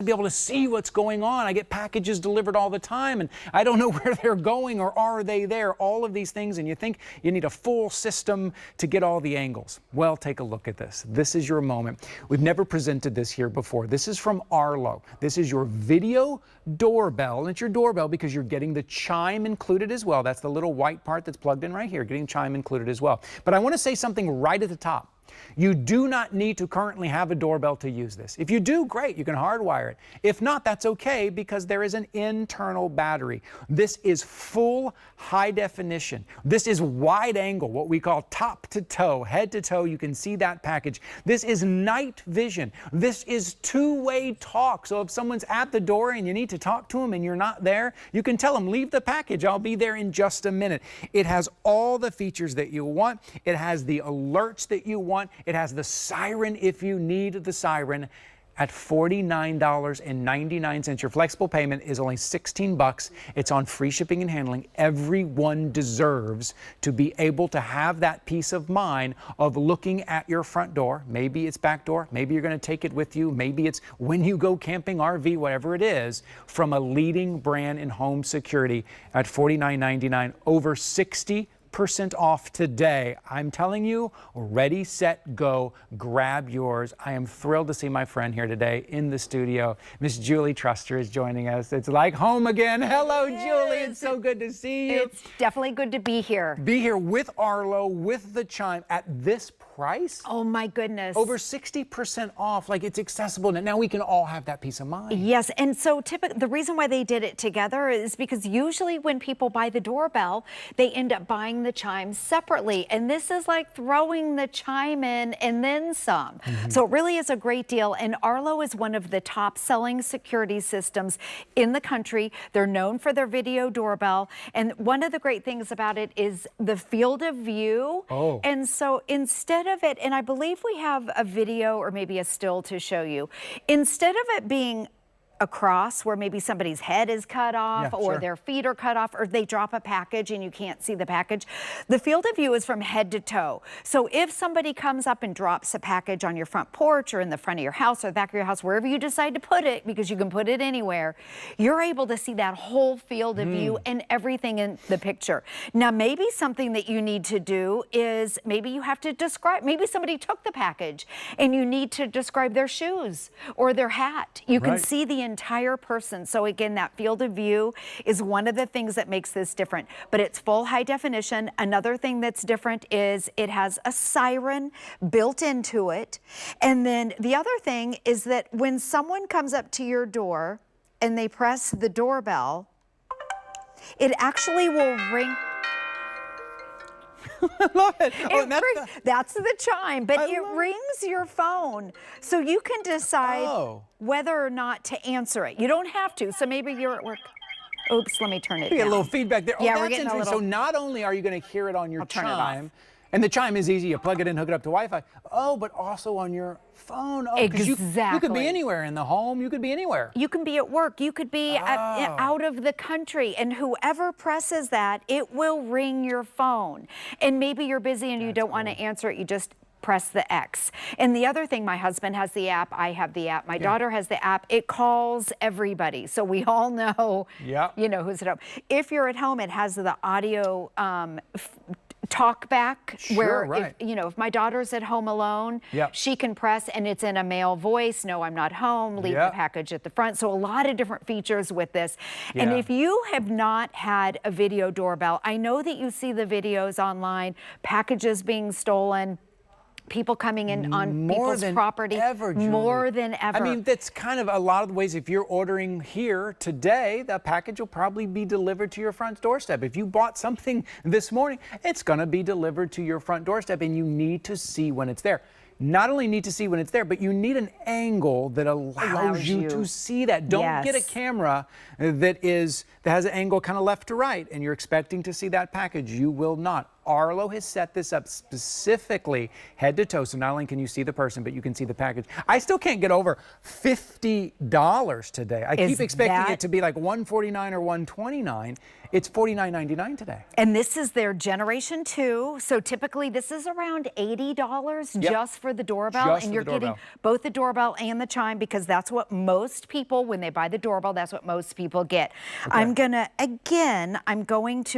be able to see what's going on. I get packages delivered all the time, and I don't know where they're going or are they there. All of these things, and you think you need a full system to get all the angles. Well, take a look at this. This is your moment. We've never presented this here before. This is from Arlo. This is your video doorbell, and it's your doorbell because you're getting the chime included as well. That's the little white part that's plugged in right here, getting chime included as well. But I want to say something right at the top. You do not need to currently have a doorbell to use this. If you do, great, you can hardwire it. If not, that's okay because there is an internal battery. This is full high definition. This is wide angle, what we call top to toe, head to toe. You can see that package. This is night vision. This is two-way talk. So if someone's at the door and you need to talk to them and you're not there, you can tell them, leave the package. I'll be there in just a minute. It has all the features that you want. It has the alerts that you want. It has the siren if you need the siren at $49.99. Your flexible payment is only $16. It's on free shipping and handling. Everyone deserves to be able to have that peace of mind of looking at your front door. Maybe it's back door. Maybe you're going to take it with you. Maybe it's when you go camping, RV, whatever it is, from a leading brand in home security at $49.99, over 60% off today. I'm telling you, ready, set, go, grab yours. I am thrilled to see my friend here today in the studio. Miss Julie Truster is joining us. It's like home again. Hello, Julie. It's so good to see you. It's definitely good to be here. Be here with Arlo, with the chime at this price. Oh my goodness. Over 60% off. Like, it's accessible. Now we can all have that peace of mind. Yes, and so the reason why they did it together is because usually when people buy the doorbell, they end up buying the chime separately, and this is like throwing the chime in and then some. So it really is a great deal, and Arlo is one of the top selling security systems in the country. They're known for their video doorbell, and one of the great things about it is the field of view. And so instead of it, and I believe we have a video or maybe a still to show you, instead of it being across where maybe somebody's head is cut off or their feet are cut off or they drop a package and you can't see the package. The field of view is from head to toe. So if somebody comes up and drops a package on your front porch or in the front of your house or the back of your house, wherever you decide to put it, because you can put it anywhere, you're able to see that whole field of view and everything in the picture. Now, maybe something that you need to do is maybe you have to describe, maybe somebody took the package and you need to describe their shoes or their hat. You can see the entire person. So again, that field of view is one of the things that makes this different, but it's full high definition. Another thing that's different is it has a siren built into it. And then the other thing is that when someone comes up to your door and they press the doorbell, it actually will ring. I love it. That's the chime, but it rings your phone. So you can decide whether or not to answer it. You don't have to. So maybe you're at work. Oops, let me turn it down. You get a little feedback there. Yeah, that's we're getting a little. So not only are you going to hear it on your chime, and the chime is easy. You plug it in, hook it up to Wi-Fi. But also on your phone. Exactly. You could be anywhere in the home. You could be anywhere. You can be at work. You could be out of the country. And whoever presses that, it will ring your phone. And maybe you're busy and you don't want to answer it. You just press the X. And the other thing, my husband has the app. I have the app. My daughter has the app. It calls everybody. So we all know, you know, who's at home. If you're at home, it has the audio talk back where if, you know, if my daughter's at home alone, she can press and it's in a male voice, no, I'm not home, leave the package at the front. So a lot of different features with this. And if you have not had a video doorbell, I know that you see the videos online, packages being stolen, people coming in on people's property more than ever. I mean, that's kind of a lot of the ways. If you're ordering here today, the package will probably be delivered to your front doorstep. If you bought something this morning, it's going to be delivered to your front doorstep, and you need to see when it's there. Not only need to see when it's there, but you need an angle that allows you to see that. Don't get a camera that has an angle kind of left to right and you're expecting to see that package. You will not. Arlo has set this up specifically head to toe. So not only can you see the person, but you can see the package. I still can't get over $50 today. I keep expecting it to be like $149 or $129. It's $49.99 today. And this is their Generation 2. So typically this is around $80 just for the doorbell. Just and for you're the doorbell. getting both the doorbell and the chime, because that's what most people, when they buy the doorbell, that's what most people get. I'm going to,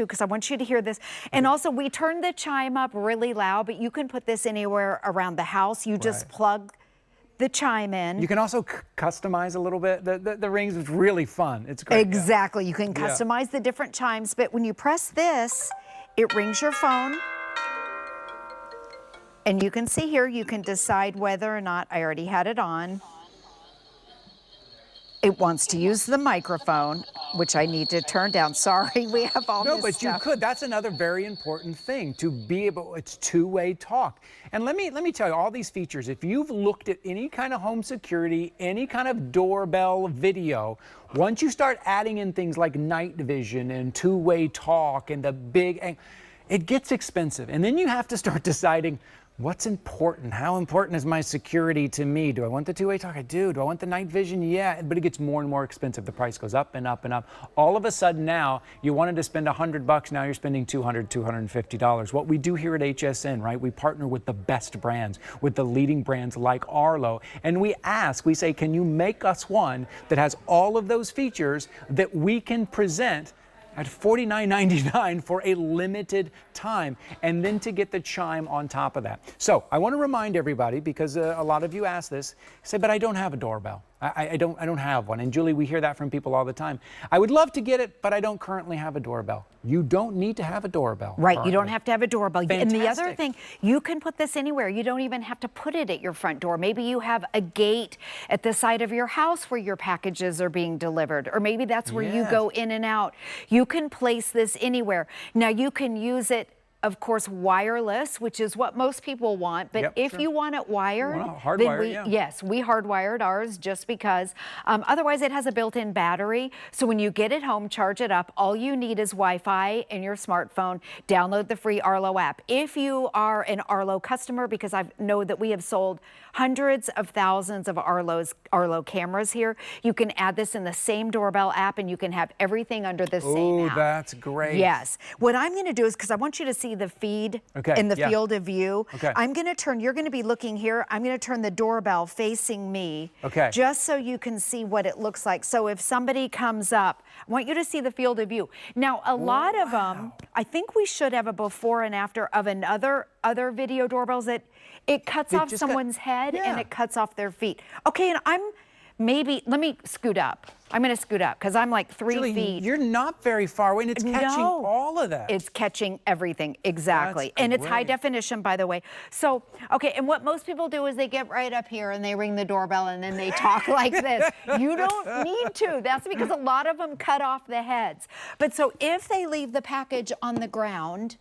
because I want you to hear this. And also, we turned the chime up really loud, but you can put this anywhere around the house. You just plug the chime in. You can also customize a little bit. The rings is really fun. It's great. Exactly. You can customize the different chimes, but when you press this, it rings your phone. And you can see here, you can decide whether or not, I already had it on. It wants to use the microphone, which I need to turn down. Sorry, we have all this No, but stuff. you could. That's another very important thing, to be able, it's two-way talk. And let me tell you, all these features, if you've looked at any kind of home security, any kind of doorbell video, once you start adding in things like night vision and two-way talk and the big, it gets expensive. And then you have to start deciding, what's important? How important is my security to me? Do I want the two-way talk? I do. Do I want the night vision? Yeah, but it gets more and more expensive. The price goes up and up and up. All of a sudden now, you wanted to spend $100, now you're spending $200, $250. What we do here at HSN, right? We partner with the best brands, with the leading brands like Arlo, and we say, can you make us one that has all of those features that we can present at $49.99 for a limited time, and then to get the chime on top of that. So I want to remind everybody, because a lot of you ask this, say, but I don't have a doorbell. I don't have one. And Julie, we hear that from people all the time. I would love to get it, but I don't currently have a doorbell. You don't need to have a doorbell. Right, you don't have to have a doorbell. Fantastic. And the other thing, you can put this anywhere. You don't even have to put it at your front door. Maybe you have a gate at the side of your house where your packages are being delivered, or maybe that's where you go in and out. You can place this anywhere. Now you can use it, of course, wireless, which is what most people want. But if you want it wired, hardwire, yes, we hardwired ours just because. Otherwise, it has a built-in battery. So when you get it home, charge it up. All you need is Wi-Fi and your smartphone. Download the free Arlo app. If you are an Arlo customer, because I know that we have sold hundreds of thousands of Arlo cameras here, you can add this in the same doorbell app, and you can have everything under the same app. Oh, that's great. Yes. What I'm going to do is, because I want you to see the feed in the field of view. I'm going to turn, you're going to be looking here, I'm going to turn the doorbell facing me, just so you can see what it looks like. So if somebody comes up, I want you to see the field of view. Now, a lot of them, I think we should have a before and after of other video doorbells that it cuts off someone's head and it cuts off their feet. Okay, and let me scoot up. I'm going to scoot up because I'm like 3 feet. You're not very far away, and it's catching all of that. It's catching everything, exactly. And it's high definition, by the way. So, okay, and what most people do is they get right up here and they ring the doorbell and then they talk like this. You don't need to. That's because a lot of them cut off the heads. But so if they leave the package on the ground,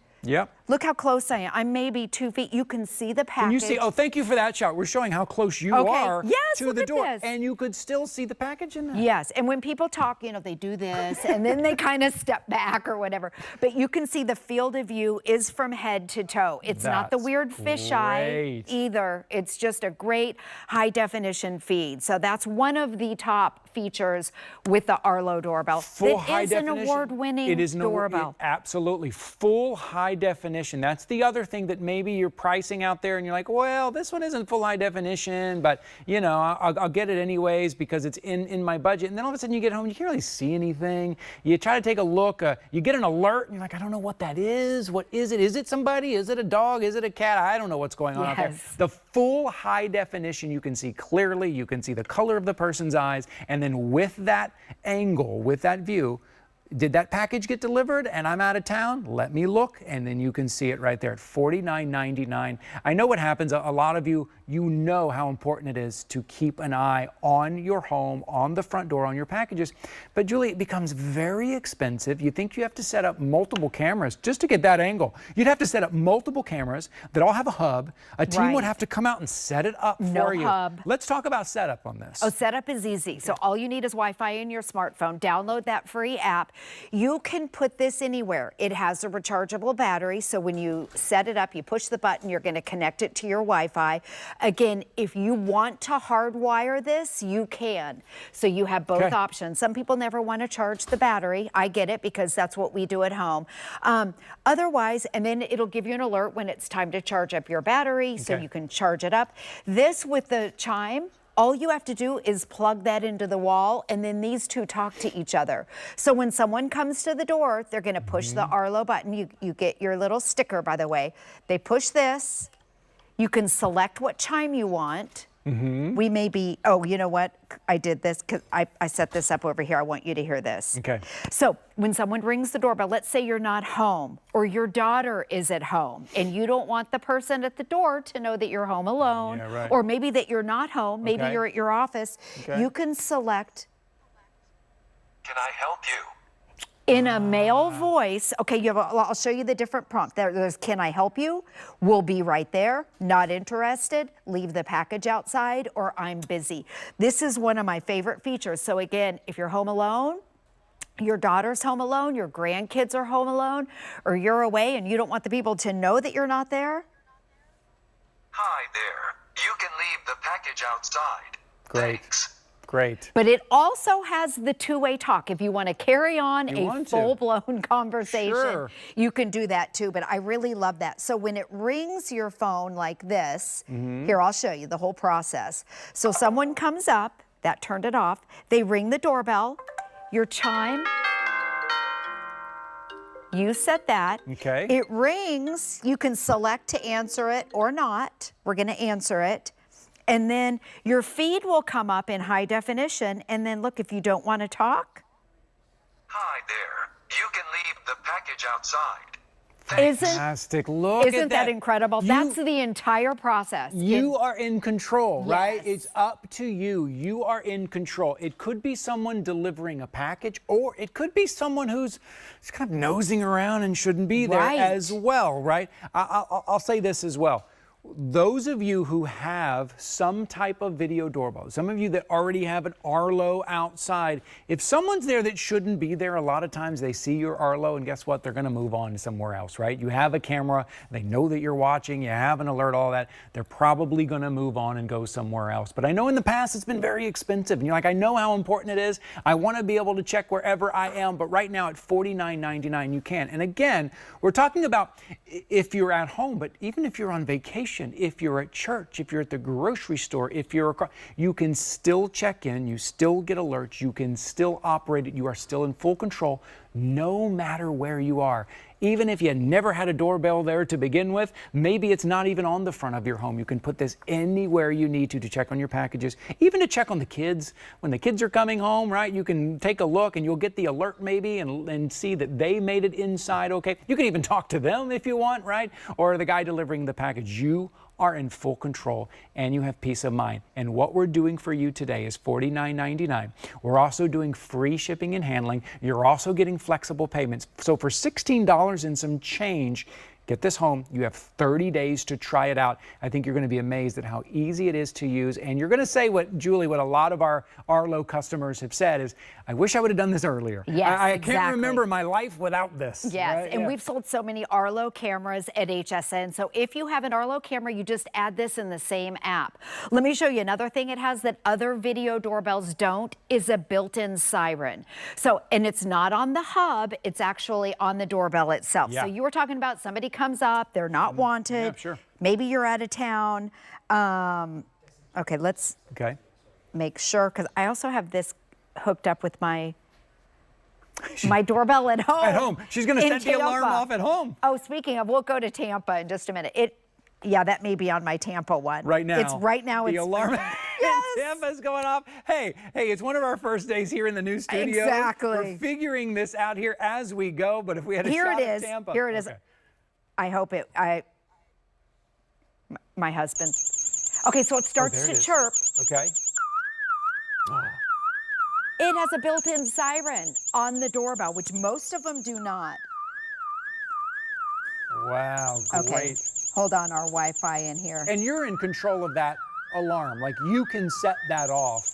look how close I am. I'm maybe 2 feet. You can see the package. Can you see? Oh, thank you for that shot. We're showing how close you are to the door. And you could still see the package in there. Yes, and when people talk, you know, they do this, and then they kind of step back or whatever. But you can see the field of view is from head to toe. It's not the weird fisheye either. It's just a great high-definition feed. So that's one of the top features with the Arlo doorbell. It is an award-winning doorbell. Absolutely. Full high definition. That's the other thing that maybe you're pricing out there and you're like, well, this one isn't full high definition, but you know, I'll get it anyways because it's in my budget. And then all of a sudden you get home, you can't really see anything. You try to take a look, you get an alert and you're like, I don't know what that is. What is it? Is it somebody? Is it a dog? Is it a cat? I don't know what's going on out there. The full high definition, you can see clearly, you can see the color of the person's eyes, and then with that angle, with that view, did that package get delivered and I'm out of town? Let me look, and then you can see it right there at $49.99. I know what happens. A lot of you you know how important it is to keep an eye on your home, on the front door, on your packages. But Julie, it becomes very expensive. You think you have to set up multiple cameras just to get that angle. You'd have to set up multiple cameras that all have a hub. A team would have to come out and set it up for you. No hub. Let's talk about setup on this. Oh, setup is easy. So all you need is Wi-Fi in your smartphone. Download that free app. You can put this anywhere. It has a rechargeable battery. So when you set it up, you push the button, you're going to connect it to your Wi-Fi. Again, if you want to hardwire this, you can. So you have both options. Some people never want to charge the battery. I get it because that's what we do at home. Otherwise, and then it'll give you an alert when it's time to charge up your battery so you can charge it up. This with the Chime, all you have to do is plug that into the wall, and then these two talk to each other. So when someone comes to the door, they're going to push the Arlo button. You get your little sticker, by the way. They push this. You can select what chime you want. We may be, oh, you know what? I did this because I set this up over here. I want you to hear this. Okay. So when someone rings the doorbell, let's say you're not home or your daughter is at home and you don't want the person at the door to know that you're home alone, or maybe that you're not home, maybe you're at your office, you can select. Can I help you? In a male voice, okay, you have I'll show you the different prompt. There's can I help you? We'll be right there. Not interested. Leave the package outside, or I'm busy. This is one of my favorite features. So again, if you're home alone, your daughter's home alone, your grandkids are home alone, or you're away and you don't want the people to know that you're not there. Hi there. You can leave the package outside. Great. Thanks. Great. But it also has the two-way talk. If you want to carry on a full-blown conversation, you can do that too. But I really love that. So when it rings your phone like this, here, I'll show you the whole process. So someone comes up, that turned it off. They ring the doorbell, your chime, you set that. Okay. It rings. You can select to answer it or not. We're going to answer it. And then your feed will come up in high definition. And then look, if you don't want to talk. Hi there. You can leave the package outside. Thanks. Fantastic. Look at that. Isn't that incredible? That's the entire process. You are in control, right? It's up to you. You are in control. It could be someone delivering a package, or it could be someone who's just kind of nosing around and shouldn't be there as well, right? I'll say this as well. Those of you who have some type of video doorbell, some of you that already have an Arlo outside, if someone's there that shouldn't be there, a lot of times they see your Arlo and guess what? They're going to move on to somewhere else, right? You have a camera, they know that you're watching, you have an alert, all that. They're probably going to move on and go somewhere else. But I know in the past it's been very expensive. And you're like, I know how important it is. I want to be able to check wherever I am. But right now at $49.99, you can. And again, we're talking about if you're at home, but even if you're on vacation, if you're at church, if you're at the grocery store, if you're across, you can still check in, you still get alerts, you can still operate it, you are still in full control no matter where you are. Even if you never had a doorbell there to begin with, maybe it's not even on the front of your home. You can put this anywhere you need to check on your packages, even to check on the kids. When the kids are coming home, right, you can take a look and you'll get the alert maybe and see that they made it inside okay. You can even talk to them if you want, right? Or the guy delivering the package. You are in full control and you have peace of mind. And what we're doing for you today is $49.99. We're also doing free shipping and handling. You're also getting flexible payments. So for $16 and some change, get this home. You have 30 days to try it out. I think you're going to be amazed at how easy it is to use. And you're going to say what, Julie, what a lot of our Arlo customers have said is, I wish I would have done this earlier. Yes, I can't remember my life without this. Yes, right? and we've sold so many Arlo cameras at HSN. So if you have an Arlo camera, you just add this in the same app. Let me show you another thing it has that other video doorbells don't, is a built-in siren. So, and it's not on the hub, it's actually on the doorbell itself. So you were talking about somebody comes up, they're not wanted. Maybe you're out of town. Okay, let's make sure, because I also have this hooked up with my doorbell at home. At home. She's going to set the alarm off at home. Oh, speaking of, we'll go to Tampa in just a minute. Yeah, that may be on my Tampa one. Right now. It's right now. The alarm yes. in Tampa's going off. Hey, it's one of our first days here in the new studio. Exactly. We're figuring this out here as we go, but if we had a shot at Tampa. Here it is. I hope it, my husband. Okay, so it starts there to it is. chirp. Okay. It has a built-in siren on the doorbell, which most of them do not. Wow, great. Okay, hold on, our Wi-Fi in here. And you're in control of that alarm. Like, you can set that off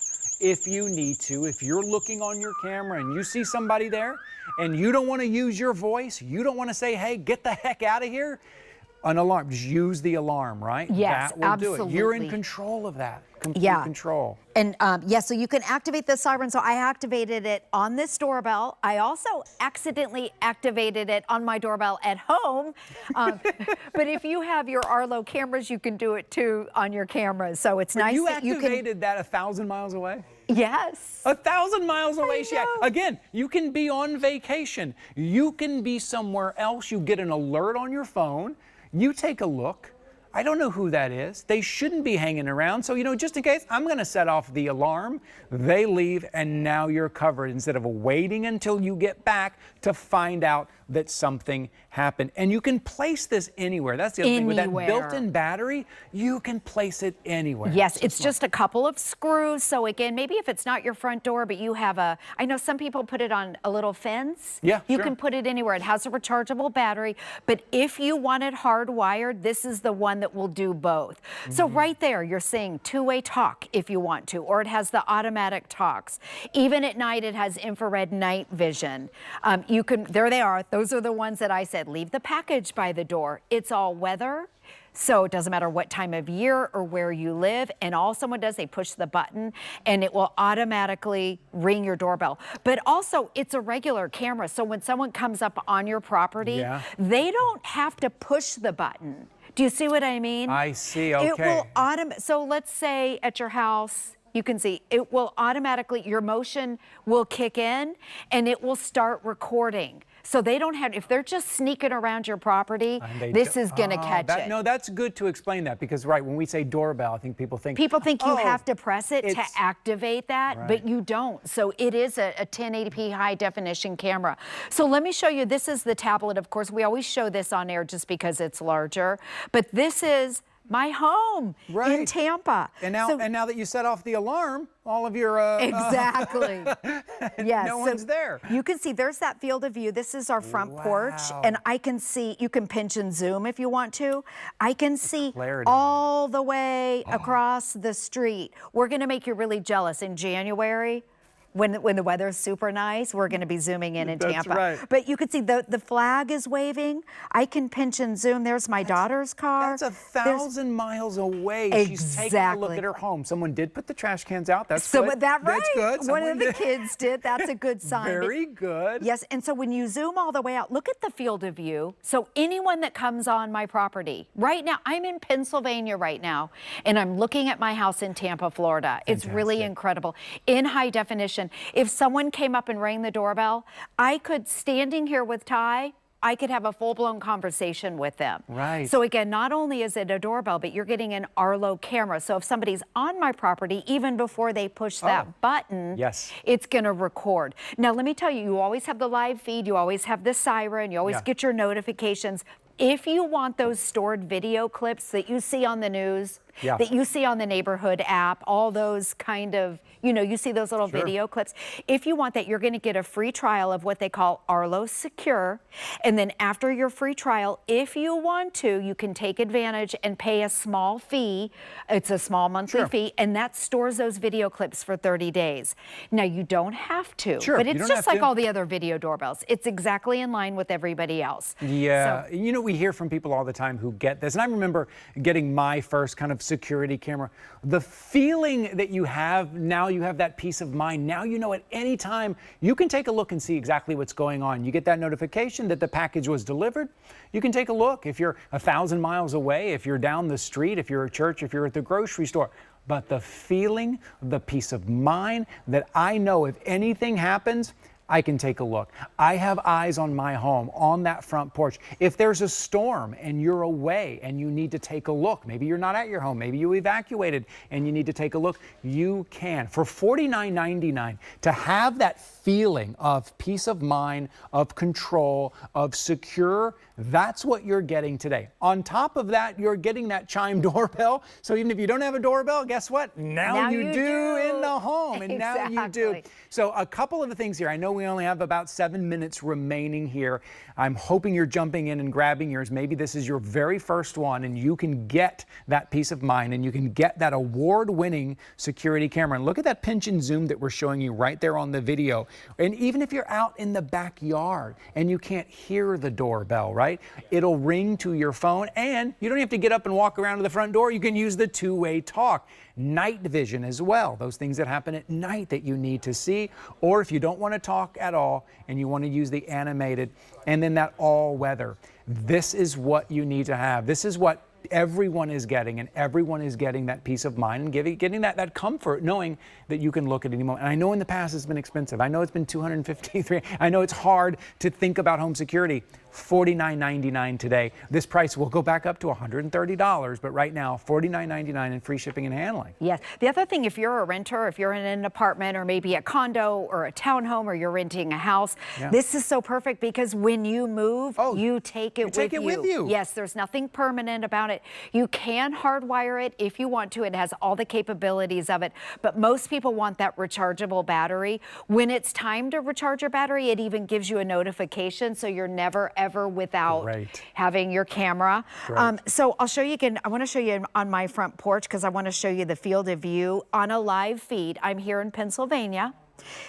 if you need to. If you're looking on your camera and you see somebody there and you don't want to use your voice, you don't want to say, hey, get the heck out of here, an alarm, just use the alarm, right? Yes, that will do it. You're in absolutely. control of that. Complete Yeah. control. And yeah, so you can activate the siren. So I activated it on this doorbell. I also accidentally activated it on my doorbell at home. But if you have your Arlo cameras, you can do it too on your cameras. So it's nice You that you can. activated that 1,000 miles away? Yes. 1,000 miles away. know. Again, you can be on vacation. You can be somewhere else. You get an alert on your phone. You take a look. I don't know who that is. They shouldn't be hanging around. So, just in case, I'm going to set off the alarm. They leave, and now you're covered instead of waiting until you get back to find out that something happened. And you can place this anywhere. That's the other thing. With that Anywhere. built-in battery, you can place it anywhere. Yes, it's just a couple of screws. So again, maybe if it's not your front door, but you have I know some people put it on a little fence. Yeah, You sure. can put it anywhere. It has a rechargeable battery. But if you want it hardwired, this is the one that will do both. So right there, you're seeing two-way talk if you want to, or it has the automatic talks. Even at night, it has infrared night vision. There they are. Those are the ones that I said, leave the package by the door. It's all weather. So it doesn't matter what time of year or where you live. And all someone does, they push the button and it will automatically ring your doorbell. But also, it's a regular camera. So when someone comes up on your property, they don't have to push the button. Do you see what I mean? I see, okay. It will so let's say at your house, you can see it will automatically, your motion will kick in and it will start recording. So they don't have, if they're just sneaking around your property, this is going to catch it. No, that's good to explain that because, right, when we say doorbell, I think people think you have to press it to activate that, Right. but you don't. So it is a 1080p high definition camera. So let me show you, this is the tablet. Of course, we always show this on air just because it's larger, but this is my home in Tampa. And now that you set off the alarm, all of your exactly. Yes. No one's there. You can see there's that field of view. This is our front porch, and I can see, you can pinch and zoom if you want to. I can see all the way across the street. We're going to make you really jealous in January. When the weather's super nice, we're going to be zooming in Tampa. That's right. But you can see the flag is waving. I can pinch and zoom. There's my daughter's car. That's 1,000 miles away. She's taking a look at her home. Someone did put the trash cans out. That's good. That's good. One of the kids did. That's a good sign. Very good. Yes, and so when you zoom all the way out, look at the field of view. So anyone that comes on my property, right now, I'm in Pennsylvania right now, and I'm looking at my house in Tampa, Florida. It's really incredible. In high definition. If someone came up and rang the doorbell, I could, standing here with Ty, I could have a full-blown conversation with them. Right. So again, not only is it a doorbell, but you're getting an Arlo camera. So if somebody's on my property, even before they push that button, it's going to record. Now, let me tell you, you always have the live feed. You always have the siren. You always get your notifications. If you want those stored video clips that you see on the news, that you see on the neighborhood app, all those kind of, you see those little video clips. If you want that, you're going to get a free trial of what they call Arlo Secure. And then after your free trial, if you want to, you can take advantage and pay a small fee. It's a small monthly fee, and that stores those video clips for 30 days. Now, you don't have to, but it's just like all the other video doorbells. It's exactly in line with everybody else. Yeah, so, we hear from people all the time who get this. And I remember getting my first kind of security camera. The feeling that you have now, you have that peace of mind. Now you know at any time you can take a look and see exactly what's going on. You get that notification that the package was delivered. You can take a look. If you're 1,000 miles away, if you're down the street, if you're at church, if you're at the grocery store. But the feeling, the peace of mind that I know if anything happens, I can take a look. I have eyes on my home, on that front porch. If there's a storm and you're away and you need to take a look, maybe you're not at your home, maybe you evacuated and you need to take a look, you can. For $49.99, to have that feeling of peace of mind, of control, of secure, that's what you're getting today. On top of that, you're getting that Chime doorbell. So even if you don't have a doorbell, guess what? Now you do in the home. And exactly. now you do. So a couple of the things here. I know we only have about 7 minutes remaining here. I'm hoping you're jumping in and grabbing yours. Maybe this is your very first one and you can get that peace of mind and you can get that award-winning security camera. And look at that pinch and zoom that we're showing you right there on the video. And even if you're out in the backyard and you can't hear the doorbell, right? It'll ring to your phone and you don't have to get up and walk around to the front door. You can use the two-way talk. Night vision as well, those things that happen at night that you need to see, or if you don't want to talk at all and you want to use the animated, and then that all weather. This is what you need to have. This is what everyone is getting, and everyone is getting that peace of mind and getting that comfort, knowing that you can look at any moment. And I know in the past it's been expensive. I know it's been $253. I know it's hard to think about home security. $49.99 today. This price will go back up to $130, but right now $49.99 and free shipping and handling. Yes. The other thing, if you're a renter, if you're in an apartment or maybe a condo or a townhome or you're renting a house, this is so perfect because when you move, you take it with you. Yes, there's nothing permanent about it. You can hardwire it if you want to. It has all the capabilities of it, but most people want that rechargeable battery. When it's time to recharge your battery, it even gives you a notification, so you're never ever without having your camera. So I'll show you again. I want to show you on my front porch because I want to show you the field of view on a live feed. I'm here in Pennsylvania.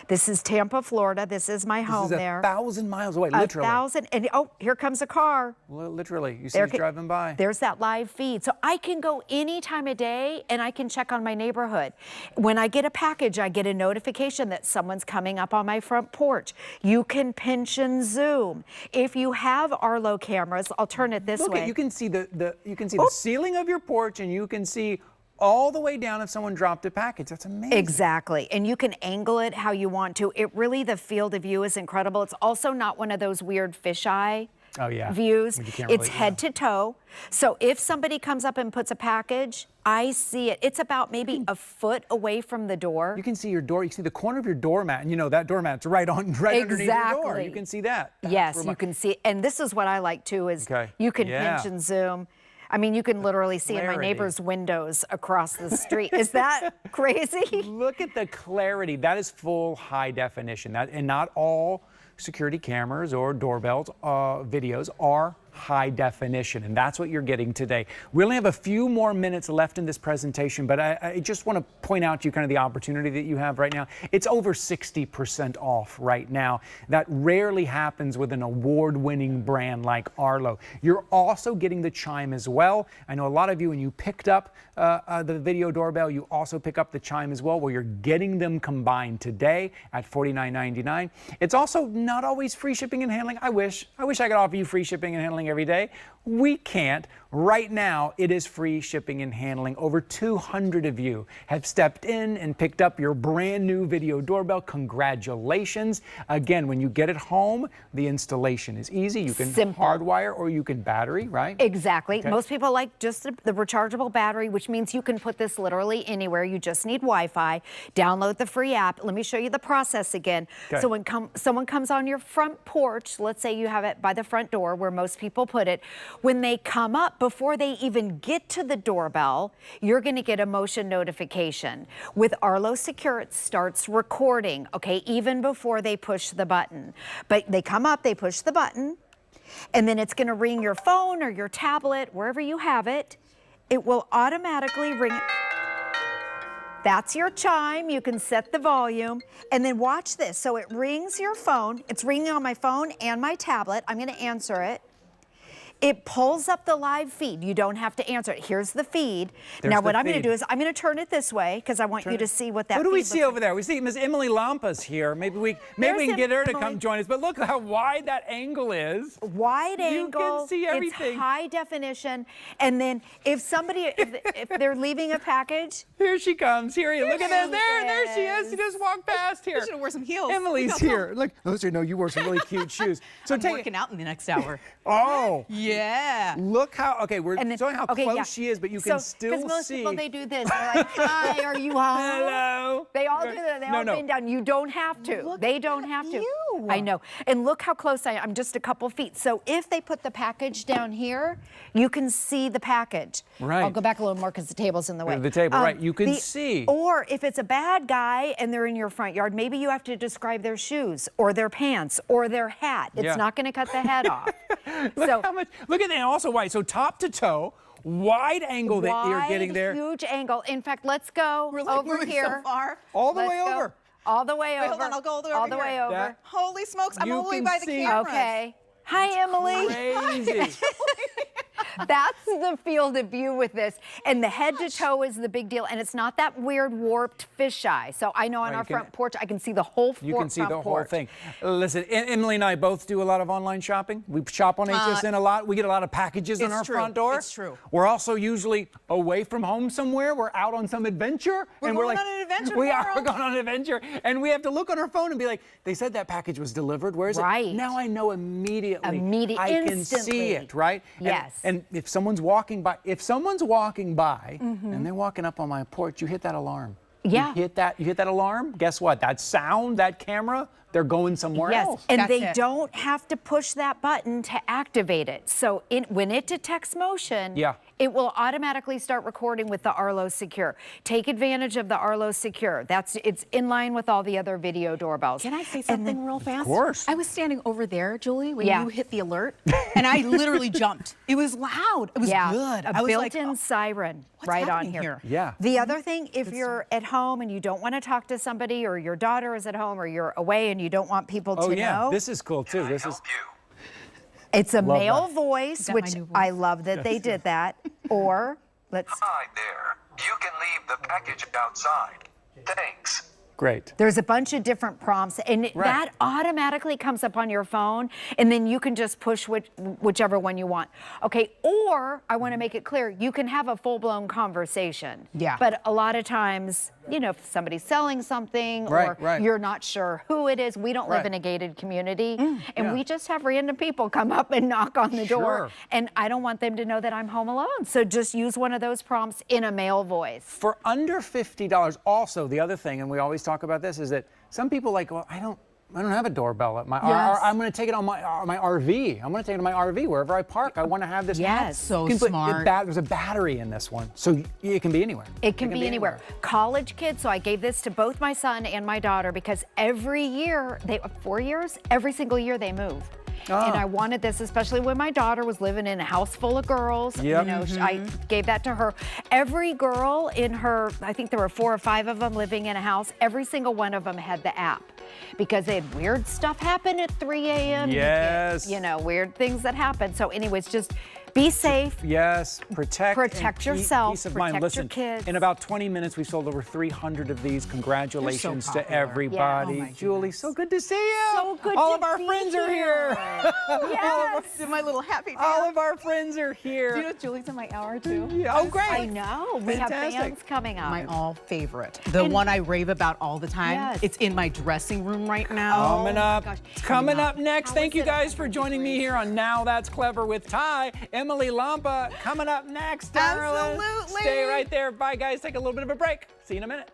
This is Tampa, Florida. This is my home there. 1,000 miles away, literally. 1,000, and oh, here comes a car. Well, literally, you see us driving by. There's that live feed. So I can go any time of day and I can check on my neighborhood. When I get a package, I get a notification that someone's coming up on my front porch. You can pinch and zoom. If you have Arlo cameras, I'll turn it this way. You can see the ceiling of your porch, and you can see all the way down if someone dropped a package. That's amazing. Exactly. And you can angle it how you want to. It really, the field of view is incredible. It's also not one of those weird fisheye views. It's head to toe. So if somebody comes up and puts a package, I see it. It's about maybe a foot away from the door. You can see your door. You see the corner of your doormat, and you know that doormat's right underneath your door. You can see that. Yes, you can see. And this is what I like too, is you can pinch and zoom. I mean, you can literally see in my neighbor's windows across the street. Is that crazy? Look at the clarity. That is full high definition. And not all security cameras or doorbells videos are high definition, and that's what you're getting today. We only have a few more minutes left in this presentation, but I just want to point out to you kind of the opportunity that you have right now. It's over 60% off right now. That rarely happens with an award-winning brand like Arlo. You're also getting the Chime as well. I know a lot of you, when you picked up the video doorbell, you also pick up the Chime as well, where you're getting them combined today at $49.99. It's also not always free shipping and handling. I wish I could offer you free shipping and handling every day. We can't. Right now, it is free shipping and handling. Over 200 of you have stepped in and picked up your brand new video doorbell. Congratulations. Again, when you get it home, the installation is easy. You can hardwire or you can battery, right? Exactly. Most people like just the rechargeable battery, which means you can put this literally anywhere. You just need Wi-Fi. Download the free app. Let me show you the process again. So when someone comes on your front porch, let's say you have it by the front door where most people put it, when they come up, before they even get to the doorbell, you're going to get a motion notification. With Arlo Secure, it starts recording, okay, even before they push the button. But they come up, they push the button, and then it's going to ring your phone or your tablet, wherever you have it. It will automatically ring. That's your chime. You can set the volume. And then watch this. So it rings your phone. It's ringing on my phone and my tablet. I'm going to answer it. It pulls up the live feed. You don't have to answer it. Here's the feed. There's now the what I'm going to feed. do is I'm going to turn it this way because I want you to see what that Who do we feed see looks over there? We see Miss Emily Lampa's here. Maybe we can get her to Emily. come join us. But look how wide that angle is. wide angle. You can see everything. It's high definition. And then if somebody, if they're leaving a package. Here she comes. Here, look at this. she There she is. is. She just walked past here. You should have wore some heels. Emily's here. Look, those are you wore some really cute shoes. So I'm working out in the next hour. Oh, Yeah. look how. Okay, we're And then, showing how okay, close yeah. she is, but you So, can still because most see. people, they do this. They're like, hi, are you home? Hello. They all do that. They all bend down. You don't have to. They don't have to. you. I know. And look how close I am. I'm just a couple feet. So if they put the package down here, you can see the package. Right. I'll go back a little more because the table's in the way. The table, right. You can see. Or if it's a bad guy and they're in your front yard, maybe you have to describe their shoes or their pants or their hat. It's Yeah. not going to cut the head off. Look how much. Look at that. Also wide. So top to toe, wide angle that you're getting there. Huge angle. In fact, let's go We're like over moving here. so far. All the Let's way go. over. All the way Wait, over. hold on, I'll go all the way All over the way here. over. That- Holy smokes, I'm You all the way can by the see- camera. Okay. Hi, Emily. Crazy. That's the field of view with this. And the head to toe is the big deal. And it's not that weird warped fisheye. So I know on Right, our you can- front porch, I can see the whole You can see the front whole porch. thing. Listen, Emily and I both do a lot of online shopping. We shop on HSN a lot. We get a lot of packages on it's our true. front door. It's true. We're also usually away from home somewhere. We're out on some adventure. We're and going we're like, on an adventure We are. tomorrow. We're going on an adventure. And we have to look on our phone and be like, they said that package was delivered. Where is Right. it? Now I know immediately. I can instantly. see it, right? Yes. And if someone's walking by, and they're walking up on my porch, you hit that alarm. Yeah. You hit that alarm. Guess what? That sound, that camera, they're going somewhere Yes, else. and That's they it. don't have to push that button to activate it. So when it detects motion, Yeah. it will automatically start recording with the Arlo Secure. Take advantage of the Arlo Secure. It's in line with all the other video doorbells. Can I say something real fast? Of course. I was standing over there, Julie, when Yeah. you hit the alert, and I literally jumped. It was loud. It was good. A I was built-in like, siren what's right on happening here. here? Yeah. The other thing, if you're at home and you don't want to talk to somebody, or your daughter is at home, or you're away and you don't want people Oh to yeah, know, this is cool too. Can I This help is you? it's a male that. voice, that my which new voice? I love that they did that. Or let's. Hi there. You can leave the package outside. Thanks. great. There's a bunch of different prompts, and that automatically comes up on your phone, and then you can just push whichever one you want. Okay, or I want to make it clear, you can have a full-blown conversation. Yeah. But a lot of times, you know, if somebody's selling something or Right. you're not sure who it is, we don't live Right. in a gated community, and yeah. we just have random people come up and knock on the door, Sure. and I don't want them to know that I'm home alone. So just use one of those prompts in a male voice. For under $50, also the other thing, and we always talk about this, is that some people like, well, I don't have a doorbell at my. Yes. I'm going to take it on my RV. I'm going to take it on my RV wherever I park. I want to have this. Yes. So You can put- smart. There's a battery in this one, so it can be anywhere. It can be anywhere. College kids, so I gave this to both my son and my daughter because every year, 4 years, every single year they move. And I wanted this, especially when my daughter was living in a house full of girls. Yep. You know, I gave that to her. Every girl in her, I think there were 4 or 5 of them living in a house, every single one of them had the app because they had weird stuff happen at 3 a.m. Yes. You know, weird things that happen. So anyways, just be safe. Yes, protect yourself, peace of mind. protect your Listen, kids. in about 20 minutes, we sold over 300 of these. Congratulations to popular. everybody. Yeah. Oh my Julie, goodness. so good to see you. So good All to of our be friends are here. Yes. Did my little happy dance. All of our friends are here. Do you know Julie's in my hour too? Yeah, oh, great. I know. We have Fantastic. fans coming up. My all favorite. The one I rave about all the time. Yes. It's in my dressing room right now. Coming up. gosh. Coming up next. How Thank is you it guys for joining me here on Now That's Clever with Ty. Emily Lampa coming up next, darling. Absolutely. Stay right there. Bye, guys. Take a little bit of a break. See you in a minute.